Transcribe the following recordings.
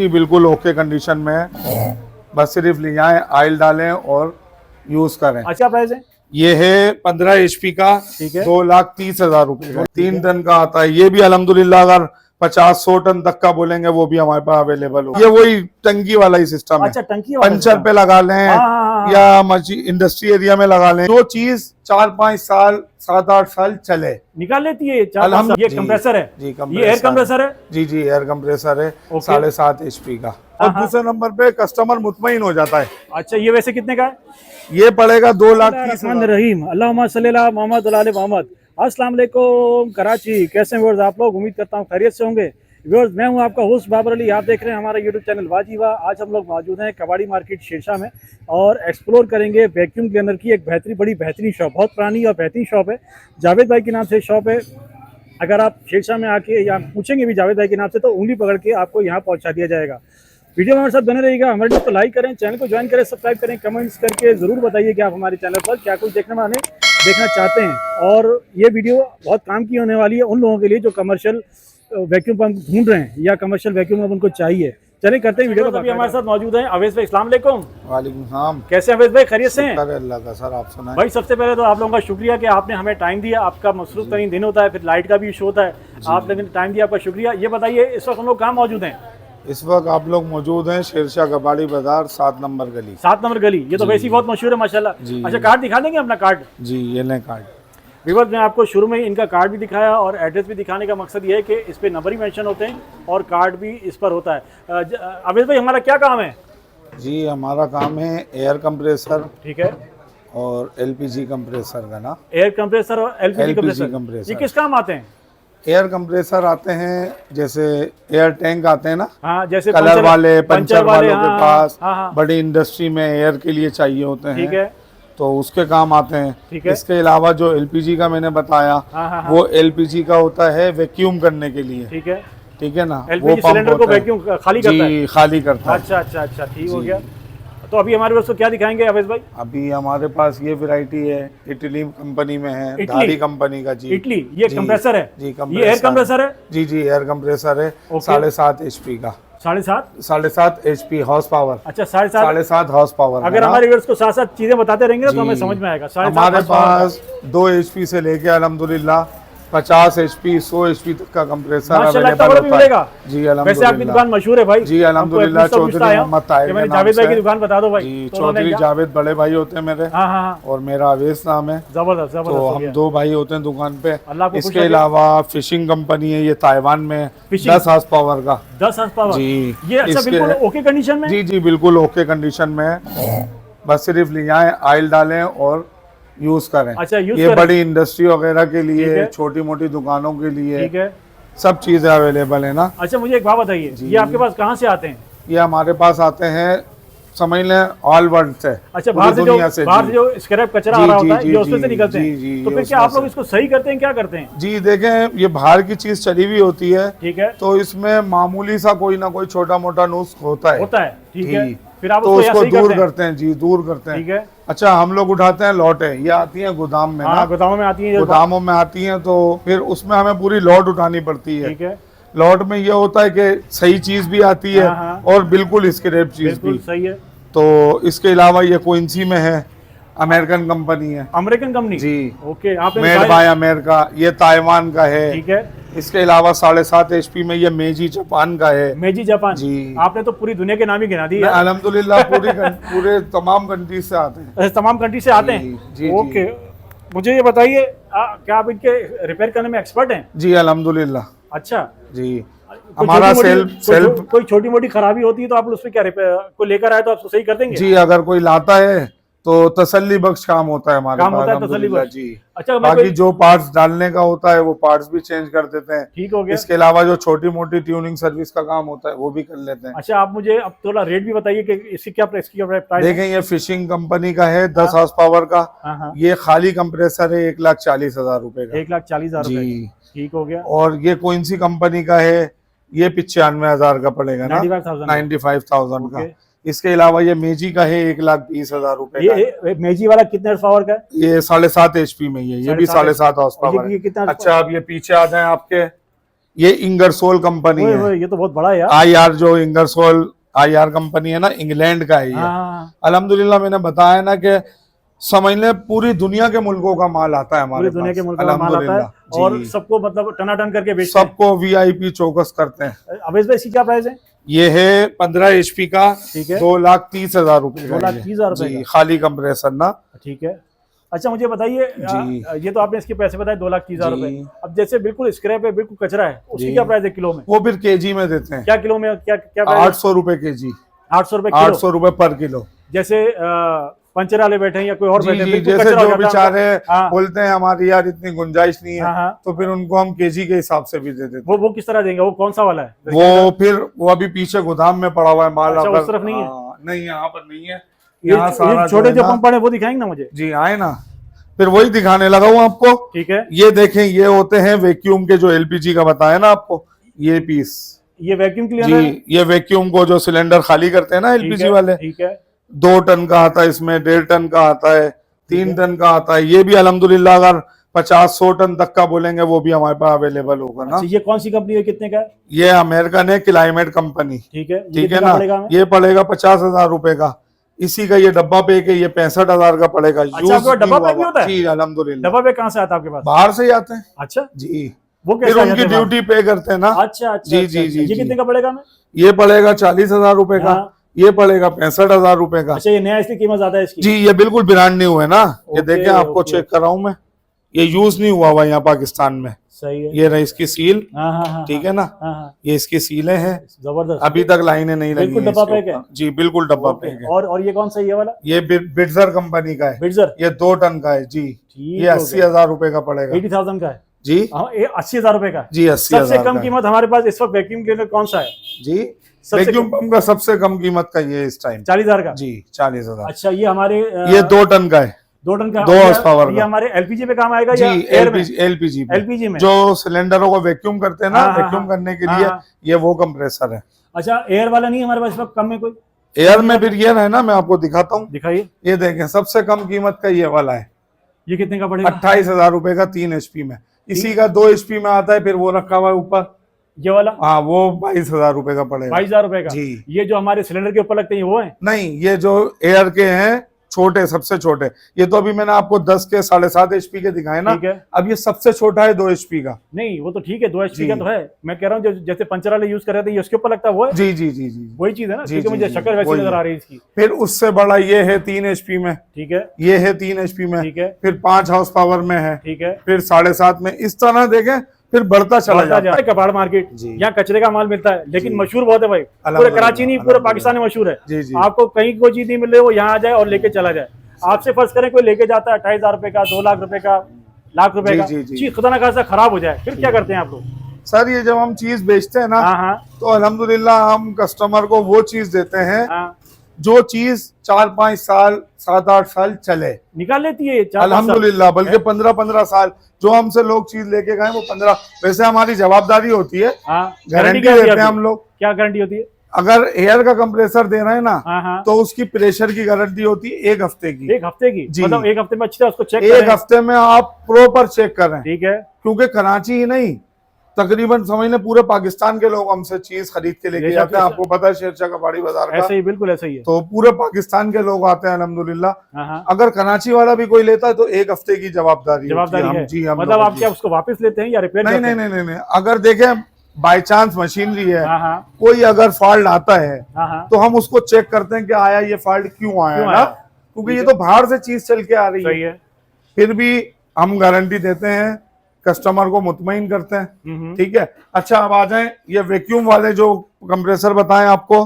जी बिल्कुल okay condition में है। बस सिर्फ ले जाएं, ऑयल डालें और यूज करें। अच्छा प्राइस है? ये है 15 HP का, ठीक है। 2,30,000 रुपए का। 3 टन का आता है। ये भी अल्हम्दुलिल्लाह अगर 50-100 टन तक का बोलेंगे वो भी हमारे पास अवेलेबल हो। ये वही टंकी वाला ही सिस्टम है। अच्छा, टंकी वाला पंचर सिस्टम। पे लगा लें हाँ। या इंडस्ट्री एरिया में लगा लें, जो चीज 4-5 साल 7-8 साल चले निकाल लेती है ये 4-5 साल। अल्हम्दुलिल्लाह। ये कंप्रेसर है? जी ये एयर कंप्रेसर है? जी एयर कंप्रेसर है। ओके। 7.5 HP का। और दूसरे नंबर पे कस्टमर मुतमईन हो जाता है। अच्छा, ये वैसे कितने का है? ये पड़ेगा 2,30,000। रहीम अल्लाहुम्मा सल्ली अला मोहम्मद व आले मोहम्मद। अस्सलाम वालेकुम कराची, कैसे हैं व्यूअर्स आप लोग? उम्मीद करता हूँ खैरियत से होंगे। व्यूअर्स, मैं हूँ आपका होस्ट बाबर अली। आप देख रहे हैं हमारा यूट्यूब चैनल वाजीवा। आज हम लोग मौजूद हैं कबाड़ी मार्केट शेरशाह में और एक्सप्लोर करेंगे वैक्यूम क्लीनर की एक बड़ी बेहतरीन शॉप। बहुत पुरानी और बेहतरीन शॉप है। जावेद भाई के नाम से शॉप है। अगर आप शेरशाह में आके या पूछेंगे भी जावेद भाई के नाम से तो उंगली पकड़ के आपको यहाँ पहुँचा दिया जाएगा। वीडियो में हमारे साथ बने रहिएगा। हमारे वीडियो को लाइक करें, चैनल को ज्वाइन करें, सब्सक्राइब करें, कमेंट्स करके ज़रूर बताइए कि आप हमारे चैनल पर क्या कुछ देखना चाहते हैं। और ये वीडियो बहुत काम की होने वाली है उन लोगों के लिए जो कमर्शियल वैक्यूम पंप ढूंढ रहे हैं या कमर्शियल वैक्यूम पंप उनको चाहिए। चलिए करते हैं वीडियो को। अभी हमारे साथ मौजूद हैं अवेश भाई। अस्सलाम वालेकुम। वालेकुम सलाम। कैसे अवेश भाई, खैरियत से हैं? अल्लाह का सर, आप सुनाएं। भाई सबसे पहले तो आप लोगों का शुक्रिया कि आपने हमें टाइम दिया। आपका मसरूफ तरीन दिन होता है, फिर लाइट का भी इशू होता है। आप लेकिन टाइम दिया, आपका शुक्रिया। ये बताइए इस वक्त हम लोग कहाँ मौजूद हैं? इस वक्त आप लोग मौजूद हैं शेरशाह कबाड़ी बाजार 7 नंबर गली। 7 नंबर गली। ये तो वैसे ही बहुत मशहूर है माशाल्लाह। जी। अच्छा, कार्ड दिखा देंगे अपना कार्ड? जी ये लें कार्ड। व्यूअर्स, मैं आपको शुरू में इनका कार्ड भी दिखाया और एड्रेस भी दिखाने का मकसद ये है कि इस पे नंबर ही मेंशन होते हैं और कार्ड भी इस पर होता है। अवेश भाई, हमारा क्या काम है? जी हमारा काम है एयर कंप्रेसर, ठीक है। और LPG कंप्रेसर का ना। एयर कंप्रेसर और LPG कंप्रेसर। कंप्रेसर, ये किस काम आते हैं? एयर कंप्रेसर आते हैं जैसे एयर टैंक आते हैं ना, हाँ, जैसे कलर वाले, पंचर वालों हाँ, के पास हाँ। बड़ी इंडस्ट्री में एयर के लिए चाहिए होते हैं। ठीक है। तो उसके काम आते हैं। ठीक है। इसके अलावा जो LPG का मैंने बताया, हाँ। वो LPG का होता है वैक्यूम करने के लिए। ठीक है। ठीक है ना, LPG सिलेंडर को वैक्यूम खाली करता है? जी खाली करता है। अच्छा, ठीक हो गया। तो अभी हमारे पास क्या दिखाएंगे अवेश भाई? अभी हमारे पास ये वैरायटी है, इटली कंपनी में है, धारी कंपनी का। जी इटली, ये कंप्रेसर है? जी ये एयर कंप्रेसर है? जी एयर कंप्रेसर है। 7.5 HP का। 7.5 HP हॉर्स पावर। अच्छा, 7.5 हॉर्स पावर। अगर हमारे व्यूअर्स को साथ साथ चीजें बताते रहेंगे तो हमें समझ में आएगा। हमारे पास 2 HP से लेके अल्हम्दुलिल्लाह 50 HP 100 HP तक का कंप्रेसर अवेलेबल होता है। जी वैसे आपकी दुकान मशहूर है भाई। जी अल्हम्दुलिल्लाह। चौधरी मोहम्मद ताहिर के नाम जावेद भाई की से। दुकान बता दो भाई। जी चौधरी जावेद बड़े भाई होते हैं मेरे। हाँ। और मेरा अवेश नाम है। जबरदस्त। तो हम 2 भाई होते हैं दुकान पे। अल्लाह को इसके अलावा फिशिंग कंपनी है, ये ताइवान में 10 हॉर्स पावर का। 10 हॉर्स पावर। जी ये अच्छा बिल्कुल ओके कंडीशन में? जी बिल्कुल ओके कंडीशन में है। बस सिर्फ ले जाएं, ऑयल डालें और यूज करें। अच्छा, ये बड़ी इंडस्ट्री वगैरह के लिए, छोटी मोटी दुकानों के लिए, ठीक है, सब चीजें अवेलेबल है ना। अच्छा, मुझे एक बात बताइए, ये आपके पास कहाँ से आते हैं? ये हमारे पास आते हैं, समझ लें, ऑल वर्ल्ड से। अच्छा, बाहर से जो स्क्रैप कचरा आ रहा होता है, ये उसमें से निकलते हैं। तो फिर क्या आप लोग इसको सही करते हैं, क्या करते हैं? जी देखें, ये बाहर की चीज चली हुई होती है। ठीक है। तो इसमें मामूली सा कोई ना कोई छोटा मोटा नुस्ख होता है। ठीक है। फिर आप तो उसको दूर करते हैं। जी दूर करते हैं। ठीक है। अच्छा, हम लोग उठाते हैं लौटे, ये आती हैं गोदाम में ना। गोदामों में आती हैं। गोदामों में आती हैं तो फिर उसमें हमें पूरी लौट उठानी पड़ती है। ठीक है। लौट में ये होता है कि सही चीज भी आती है और बिल्कुल स्क्रैप चीज भी सही है। तो इसके अलावा ये क्वींसी में है, अमेरिकन कंपनी है। American company? जी ओके। मेड बाय अमेरिका, ये ताइवान का है। ठीक है। इसके अलावा 7.5 HP में ये मेजी जापान का है। मेजी जापान? जी। आपने तो पूरी दुनिया के नाम ही गिना दिए। अल्हम्दुलिल्लाह पूरे तमाम कंट्री से आते हैं। तमाम कंट्री से आते हैं। जी ओके। मुझे ये बताइए, क्या आप इनके रिपेयर करने में एक्सपर्ट हैं? जी अल्हम्दुलिल्लाह। अच्छा जी, हमारा सेल्फ कोई छोटी मोटी खराबी होती है तो आप उस पर क्या रिपेयर को लेकर आए तो आप सही कर देंगे? जी, अगर कोई लाता है तो तसल्ली बख्श काम होता है हमारे काम होता है, तसल्ली बख्श। जी। अच्छा, बाकी जो पार्ट्स डालने का होता है वो पार्ट्स भी चेंज कर देते हैं। ठीक हो गया। इसके अलावा जो छोटी मोटी ट्यूनिंग सर्विस का काम होता है वो भी कर लेते हैं। अच्छा, आप मुझे अब थोड़ा रेट भी बताइए कि इसकी क्या प्राइस है? देखें, ये फिशिंग कंपनी का है, 10 हॉर्स पावर का। ये खाली कंप्रेसर है 1,40,000 रुपए का। 1,40,000 जी। ठीक हो गया। और ये कौन-सी कंपनी का है? ये 95,000 का पड़ेगा ना, 95,000 का। इसके अलावा ये मेजी का है 1,20,000 रुपए का। ये मेजी वाला कितने हॉर्स पावर का है? ये 7.5 HP में ये भी 7.5 हॉर्स पावर है। अच्छा, अब ये पीछे आ जाए आपके, ये इंगरसोल कंपनी ओए है। ओए, ये तो बहुत बड़ा है यार। IR जो इंगरसोल IR कंपनी है ना, इंग्लैंड का है ये। हाँ, अल्हम्दुलिल्लाह मैंने बताया ना कि समझ ले पूरी दुनिया के मुल्कों का माल आता है हमारे पूरी दुनिया के पास, मुल्क का माल आता है अल्हम्दुलिल्लाह और जी। सबको मतलब टनाटन करके बेचते हैं। सबको VIP चौकस करते हैं। अवेश भाई इसकी क्या प्राइस है? ये है 15 HP का, ठीक है। 2,30,000 रुपए का 2,30,000 रुपए जी, का। खाली कंप्रेसर ना। ठीक है। अच्छा मुझे बताइए, जी। ये तो आपने इसके पैसे बताए 2,30,000 जी। रुपए। अब जैसे बिल्कुल स्क्रैप है, बिल्कुल कचरा है, उसकी जी। क्या प्राइस है किलो में? वो फिर KG में देते हैं। क्या किलो में, क्या क्या प्राइस? 800 रुपए KG, 800 रुपए किलो। 800 रुपए पर किलो। जैसे पंचर वाले बैठे हैं या कोई और जी बैठे हैं, जी, बिल्कुल जैसे कचरा हो जो जाता है बेचारे उनका। हाँ, बोलते हैं हमारी यार इतनी गुंजाइश नहीं है, हाँ, हाँ। तो फिर उनको हम KG के हिसाब से भी दे देते हैं। वो किस तरह देंगे? वो कौन सा वाला है? वो फिर वो अभी पीछे गोदाम में पड़ा हुआ है माल। अच्छा, अगर उस तरफ नहीं है? हाँ, नहीं यहाँ पर नहीं है। ये यहाँ सारा छोटे जो जो है ना- पंप है वो दिखाएंगे ना मुझे? जी आए ना, फिर वही दिखाने लगा हूँ आपको। ठीक है। ये देखें, ये होते हैं वैक्यूम के, जो LPG का बताया ना आपको, ये पीस ये वैक्यूम क्लीनर है? जी। ये वैक्यूम को जो सिलेंडर खाली करते हैं ना ठीक LPG है, वाले, ठीक है। 2 टन का आता है इसमें, 1.5 टन का आता है, 3 टन का आता है। ये भी अल्हम्दुलिल्लाह अगर 50-100 टन तक का बोलेंगे वो भी हमारे पास अवेलेबल होगा ना। अच्छा, ये कौन सी कंपनी है, कितने का है? ये अमेरिकन है, क्लाइमेट कंपनी। ठीक है। ये ठीक है कितने का ना, पड़ेगा हमें? ये पड़ेगा 50,000 रुपए का। इसी का ये डब्बा पैक है, ये 65,000 का पड़ेगा। अच्छा, यूज आपके पास डब्बा नहीं पैक भी हुआ। होता है? जी अल्हम्दुलिल्लाह। डब्बा पे कहाँ से आता है आपके पास? बाहर से ही आते हैं अच्छा, जी, वो फिर कैसे आ उनकी जाते हैं बाहर? ड्यूटी पे करते हैं ना। अच्छा अच्छा, जी, अच्छा, जी, अच्छा। जी, ये जी। कितने का पड़ेगा हमें? ये पड़ेगा 40,000 रुपए का। हाँ। ये पड़ेगा 65,000 रुपए का। अच्छा, ये नया इसकी कीमत ज्यादा है इसकी? जी, ये बिल्कुल ब्रांड न्यू है ना। ये ओके, देखें, आपको ओके। चेक कर रहा हूं मैं, ये यूज नहीं हुआ हुआ यहाँ पाकिस्तान में। सही है। ये रही इसकी सील, हाँ हाँ हाँ, ठीक है ना। हाँ हाँ, ये इसकी सीलें हैं, जबरदस्त। अभी तक लाइनें नहीं लगी बिल्कुल हैं डब्बा इसके पैक है? ऊपर। जी बिल्कुल डब्बा ओके। पैक है। और ये कौन सा है ये वाला? ये बिट्जर कंपनी का है, बिट्जर? ये 2 टन का है जी। ठीक ये 80,000 रुपए का पड़ेगा 80,000 का है? जी। हाँ, ये 80,000 रुपए का? जी 80,000 सबसे कम का है। कीमत हमारे पास इस वक्त वैक्यूम क्लीनर कौन सा है? जी, सबसे वैक्यूम पंप का सबसे कम कीमत का ये इस टाइम 40,000 का? जी 40,000। अच्छा, ये हमारे ये 2 टन का है, 2 टन का? 2 हॉर्स पावर ये का हमारे LPG पे काम आएगा जी। या एयर में? LPG पे, LPG में जो सिलेंडरों को वैक्यूम करते हैं ना, हाँ, हाँ, वैक्यूम हाँ। करने के हाँ, लिए हाँ। ये वो कंप्रेसर है। अच्छा, एयर वाला नहीं है हमारे पास इस वक्त कम में कोई? एयर में फिर ये है ना, मैं आपको दिखाता हूँ। दिखाइए। ये देखें, सबसे कम कीमत का ये वाला है, ये कितने का पड़ेगा? 28,000 रुपए का, 3 HP में। इसी का 2 HP में आता है, फिर वो रखा हुआ है ऊपर, ये वाला हाँ, वो 22,000 रुपए का पड़ेगा। 22,000 रुपए का? जी। ये जो हमारे सिलेंडर के ऊपर लगते हैं वो है? नहीं, ये जो एयर के हैं छोटे, सबसे छोटे, ये तो अभी मैंने आपको 10 के 7.5 HP के दिखाए ना। ठीक है। अब ये सबसे छोटा है 2 HP का। नहीं, वो तो ठीक है, 2 HP जी। का तो है। मैं कह रहा हूँ जैसे पंचर वाले यूज कर रहे थे, ये उसके ऊपर लगता है वो है? जी जी जी जी। वही चीज है ना, जी, क्योंकि जी, मुझे जी, शक्ल वैसी वही नजर है। आ रही है इसकी। फिर उससे बड़ा ये है 3 HP में, ठीक है, ये है 3 HP में, ठीक है, फिर 5 हॉर्स पावर में है, ठीक है। फिर 7.5 में, इस तरह देखें फिर बढ़ता चला बढ़ता जाता जा है। कबाड़ मार्केट, जी। यहाँ कचरे का माल मिलता है, लेकिन जी। मशहूर बहुत है भाई। पूरे अल्हम्दुलिल्लाह, कराची नहीं, पूरे पाकिस्तान में मशहूर है। जी जी। आपको कहीं कोई चीज नहीं मिल रही, वो यहाँ आ जाए और लेके चला जाए। आपसे फर्ज करें कोई लेके जाता है 28,000 रुपए का, 2 लाख रुपए का, लाख रुपए जी, का, जी, जी। चीज खुदा ना खासा खराब हो जाए, फिर क्या करते हैं आप लोग? सर, ये जब हम चीज बेचते हैं ना, हाँ हाँ तो अल्हम्दुलिल्लाह हम कस्टमर को वो चीज देते हैं हाँ, जो चीज 4-5 साल 7-8 साल चले, निकाल लेती है 4-5 साल। अल्हम्दुलिल्लाह। बल्कि 15-15 साल जो हमसे लोग चीज लेके गए वो 15। वैसे हमारी जवाबदारी होती है, हाँ, गारंटी क्या होती देते है हैं आपकी? हम लोग। क्या गारंटी होती है? अगर एयर का कंप्रेसर दे रहे हैं ना, हाँ हाँ, तो उसकी प्रेशर की गारंटी होती है 1 हफ्ते की। 1 हफ्ते की? जी। मतलब 1 हफ्ते में अच्छी तरह उसको चेक 1 करें। हफ्ते में आप प्रॉपर चेक कर रहे हैं, ठीक है। क्योंकि कराची ही नहीं, तकरीबन समझ लें पूरे पाकिस्तान के लोग हमसे चीज खरीद के लेके बेशक, जाते हैं। बेशक। आपको पता है शेरशाह कबाड़ी बाजार का, ऐसे ही, बिल्कुल ऐसे ही है। तो पूरे पाकिस्तान के लोग आते हैं अल्हम्दुलिल्लाह। हाँ हाँ, अगर कराची वाला भी कोई लेता है तो 1 हफ्ते की जवाबदारी जवाबदारी होती है। जी, हम मतलब लोगों आप की। क्या उसको वापस लेते हैं या रिपेयर नहीं करते नहीं हैं? नहीं नहीं नहीं। अगर देखें बाय चांस मशीनरी है, हाँ हाँ कोई अगर फॉल्ट आता है हाँ हाँ, तो हम उसको चेक करते हैं कि आया ये फॉल्ट क्यों आया क्यों ना, आया? क्योंकि ये तो बाहर से चीज चल के आ रही सही है। है। फिर भी हम गारंटी देते हैं, कस्टमर को मुतमईन करते हैं। ठीक है। अच्छा, अब आ जाएं ये वैक्यूम वाले जो कंप्रेसर बताएं आपको।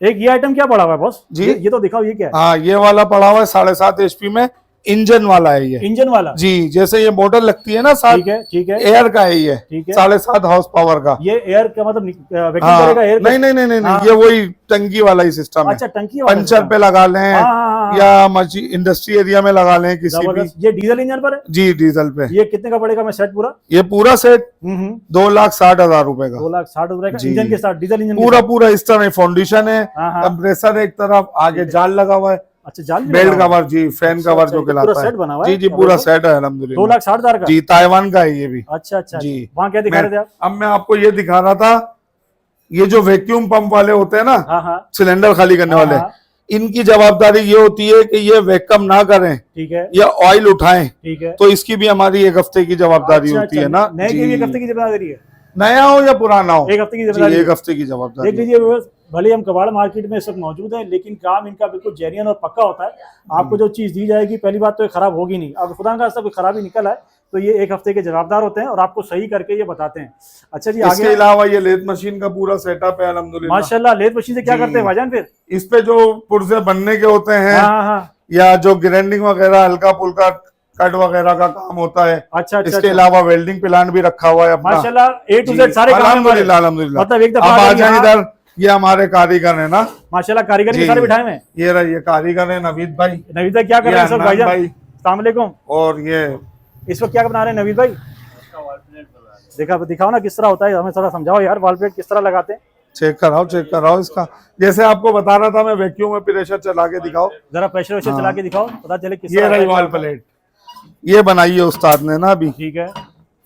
एक ये आइटम क्या पड़ा हुआ है बॉस जी? ये तो दिखाओ, ये क्या है? हाँ, ये वाला पड़ा हुआ है 7.5 HP में, इंजन वाला है ये। इंजन वाला? जी, जैसे ये मोटर लगती है ना साथ, ठीक है, ठीक है। एयर का है ये, ठीक है। 7.5 हॉर्स पावर का। ये एयर का मतलब वैक्यूम हाँ, करेगा एयर? नहीं नहीं नहीं नहीं, हाँ। ये वही टंकी वाला ही सिस्टम है। अच्छा, टंकी वाला पंचर system। पे लगा लें हाँ, हाँ, हाँ, या इंडस्ट्री एरिया में लगा लें किसी भी। जबरदस्त। ये डीजल इंजन पर है? जी, डीजल पे। ये कितने का पड़ेगा मैं सेट पूरा? ये पूरा सेट 2,60,000 रुपए का, 2,60,000 रुपए का जी। इंजन के साथ, डीजल इंजन पूरा पूरा इस तरह फाउंडेशन है, हाँ, हाँ। कंप्रेसर एक तरफ, आगे जाल लगा हुआ है, अच्छा जाल भी बेल्ट लगा हुआ है। कवर जी, फैन अच्छा, कवर अच्छा, जो ये पूरा कहलाता सेट बना हुआ है है? जी जी, पूरा सेट है अल्हम्दुलिल्लाह। 2,60,000 का जी, ताइवान का है ये भी। अच्छा अच्छा जी। वहाँ क्या दिखा रहे थे आप? अब मैं आपको ये दिखा रहा था, ये जो वैक्यूम पंप वाले होते हैं ना, हाँ हाँ सिलेंडर खाली करने हाँ, वाले, हाँ। इनकी जवाबदारी ये होती है कि ये वैक्यूम ना करें ठीक है या ऑयल उठाएं, ठीक है। तो इसकी भी हमारी एक हफ्ते की जवाबदारी अच्छा होती अच्छा है ना नए की भी एक जी। हफ्ते की जिम्मेदारी है? नया हो या पुराना हो, एक हफ्ते की जी जिम्मेदारी एक है। हफ्ते की जवाबदारी देख लीजिए व्यूअर्स, भले ही हम कबाड़ मार्केट में इस वक्त मौजूद हैं, लेकिन काम इनका बिल्कुल जेन्युइन और पक्का होता है। आपको जो चीज़ दी जाएगी, पहली बात तो ये खराब होगी नहीं। अब खुदा का कोई खराबी निकल आए तो ये एक हफ्ते के जवाबदार होते हैं और आपको सही करके ये बताते हैं। अच्छा जी, इसके आगे अलावा ये लेथ मशीन का पूरा सेटअप है अल्हम्दुलिल्लाह। माशाल्लाह। लेथ मशीन से क्या जी। करते हैं भाईजान फिर? इस पे जो पुर्जे बनने के होते हैं, हाँ हाँ हाँ। या जो ग्राइंडिंग वगैरह हल्का फुल्का कट वगैरह का काम होता है। अच्छा अच्छा इसके अच्छा। अलावा वेल्डिंग प्लांट भी रखा हुआ है अपना। माशाल्लाह A to जी, Z सारे काम हैं हमारे। अल्हम्दुलिल्लाह अल्हम्दुलिल्लाह। मतलब एक दफा अब आ अगर जाए यहाँ- इधर, ये हमारे कारीगर है ना, माशाल्लाह कारीगर भी जी। सारे बिठाए हुए हैं। ये रहा, ये कारीगर है नवीद भाई, नवीद भाई क्या कर ये रहे हैं सर? अदनान भाईजान भाई, अस्सलाम वालेकुम। और ये इस वक्त क्या बना रहे हैं नवीद भाई? देखा दिखाओ ना किस तरह होता है, हमें थोड़ा समझाओ यार, वॉल प्लेट किस तरह लगाते हैं? चेक कराओ इसका। जैसे आपको बता रहा था मैं, वैक्यूम में प्रेशर चला के दिखाओ। जरा प्रेशर वैशर हाँ। चला के दिखाओ, पता चले किस ये तरह रही होता है, वॉल क्या होता है। प्लेट, ये बनाई है उस्ताद ने ना अभी, ठीक है।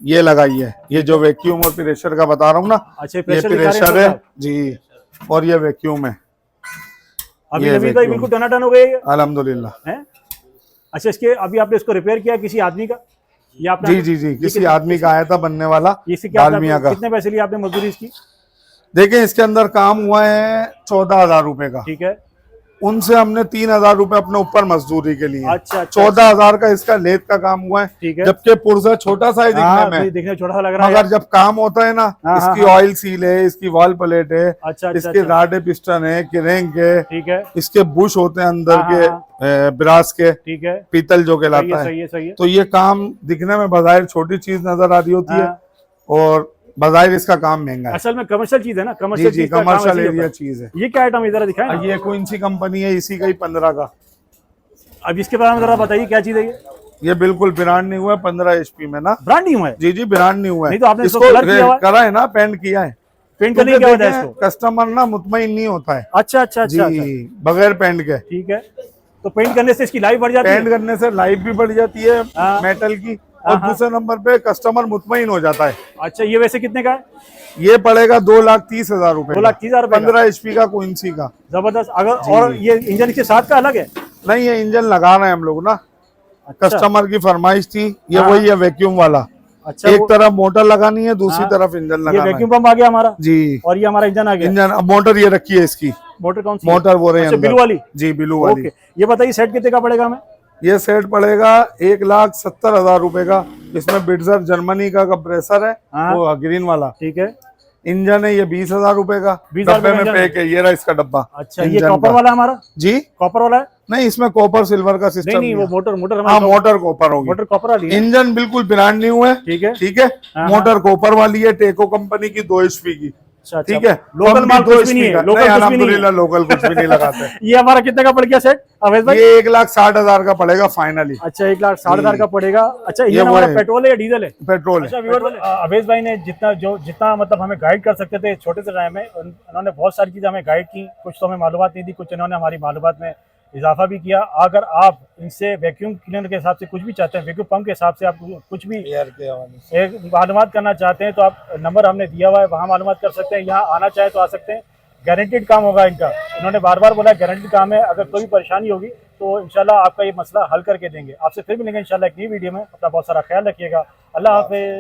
ये लगाई है। ये जो वैक्यूम और प्रेशर का बता रहा हूँ ना, अच्छा ये प्रेशर दिखा रहे हैं प्रेशर सर है साहब। जी, और ये वैक्यूम है अभी ये नवीद भाई vacuum। बिल्कुल टनाटन हो गए अल्हम्दुलिल्लाह। हैं? अच्छा इसके अभी आपने इसको रिपेयर किया किसी आदमी का या आपने? जी जी जी, किसी आदमी का आया था बनने वाला, इससे क्या डालमिया का। कितने पैसे लिए आपने मजदूरी इसकी? देखिए इसके अंदर काम हुआ है 14,000 रुपए का, ठीक है। उनसे हमने 3,000 रुपए अपने ऊपर मजदूरी के लिए। अच्छा अच्छा 14,000 का इसका लेथ का काम हुआ है, ठीक है। जबकि पुर्जा छोटा सा ही दिखने हाँ, में, देखने में छोटा सा लग रहा है मगर जब काम होता है ना, हाँ, इसकी हाँ। ऑयल सील है, इसकी वॉल प्लेट है, अच्छा अच्छा इसके अच्छा, राड पिस्टन है, क्रेंक है, ठीक है इसके बुश होते हैं अंदर हाँ, के ब्रास के, ठीक है। पीतल जो सही है कहलाता है। सही है सही है। तो ये काम दिखने में बाहर छोटी चीज नजर आ रही होती है, हाँ। और बाहर इसका काम महंगा है। असल में कमर्शियल चीज है ना, जी कमर्शियल जी, चीज का काम कमर्शियल ऐसे ही होता एरिया है। चीज है। ये क्या आइटम इधर दिखाए ना? ये कौन सी कंपनी है, इसी का ही 15 का। अब इसके बारे में जरा बताइए क्या चीज है ये? ये बिल्कुल ब्रांड नहीं हुआ है, 15 HP में ना। ब्रांड नहीं हुआ है? जी जी, ब्रांड नहीं हुआ है। नहीं तो आपने इसको इसको कलर किया हुआ है? करा है ना, पेंट किया है। पेंट करने की क्या वजह है देखें, इसको? कस्टमर ना मुतमईन नहीं होता है अच्छा अच्छा अच्छा जी, अच्छा, बगैर पेंट के। ठीक है। तो पेंट करने से इसकी लाइफ बढ़ जाती पेंट है? करने से लाइफ भी बढ़ जाती है हाँ। मेटल की, और हाँ। दूसरे नंबर पे कस्टमर मुतमईन हो जाता है। अच्छा ये वैसे कितने का है? ये पड़ेगा 2,30,000 रुपए। 2,30,000 रुपए का? 15 HP का कोइंसी का। जबरदस्त। अगर और ये इंजन इसके साथ का अलग है? नहीं, ये इंजन लगा रहे हैं हम लोग ना, अच्छा कस्टमर की फरमाइश थी। ये हाँ। वही है वैक्यूम वाला, अच्छा एक वो- तरफ मोटर लगानी है, दूसरी हाँ। तरफ इंजन ये लगाना है वैक्यूम पंप आ गया हमारा जी। और ये हमारा इंजन आ गया। इंजन, अब मोटर ये रखी है इसकी, मोटर कौन सी है? मोटर वो रहे अच्छा अंदर। ब्लू वाली? जी, ब्लू वाली। ओके। ये बताइए सेट कितने का पड़ेगा हमें? ये सेट पड़ेगा 1,70,000 रुपए का। इसमें बिट्जर जर्मनी का कंप्रेसर है, हाँ। वो ग्रीन वाला। ठीक है। इंजन है ये 20,000 रुपए का, 20,000 डब्बे में इंजन पैक है। ये रहा इसका डब्बा। अच्छा ये इंजन कॉपर का। वाला हमारा? जी कॉपर वाला है? नहीं, इसमें कॉपर सिल्वर का नहीं सिस्टम नहीं वो मोटर मोटर हाँ, हमारी मोटर कॉपर होगी। मोटर कॉपर वाली है। इंजन बिल्कुल ब्रांड न्यू है, ठीक है। ठीक है। हाँ, मोटर कॉपर वाली है, टेको कंपनी की 2 HP की, अच्छा अच्छा। ठीक है। लोकल पंप माल भी 2 कुछ भी नहीं HP है, का। लोकल नहीं, कुछ भी नहीं है। अल्हम्दुलिल्लाह लोकल कुछ भी नहीं लगाते। ये हमारा कितने का पड़ गया सेट अवैध भाई? ये 1,60,000 का पड़ेगा फाइनली। अच्छा 1,60,000 का पड़ेगा। अच्छा ये ये वो हमारा है। पेट्रोल है या डीजल है? पेट्रोल है। अच्छा व्यूअर्स, अवैध भाई ने जितना मतलब हमें गाइड कर सकते थे छोटे से टाइम में, उन्होंने बहुत सारी चीजें हमें गाइड की। कुछ तो हमें मालूमात नहीं थी, कुछ इन्होंने हमारी मालूमात में इजाफा भी किया। अगर आप इनसे वैक्यूम क्लीनर के हिसाब से कुछ भी चाहते हैं, वैक्यूम पंप के हिसाब से आप कुछ भी एक मालूमात करना चाहते हैं, तो आप नंबर हमने दिया हुआ है, वहाँ मालूमात कर सकते हैं। यहाँ आना चाहे तो आ सकते हैं। गारंटेड काम होगा इनका, इन्होंने बार बार बोला गारंटेड काम है। अगर कोई परेशानी होगी तो इंशाल्लाह आपका ये मसला हल करके देंगे। आपसे फिर मिलेंगे इंशाल्लाह एक नई वीडियो में। अपना बहुत सारा ख्याल रखिएगा। अल्लाह हाफिज़।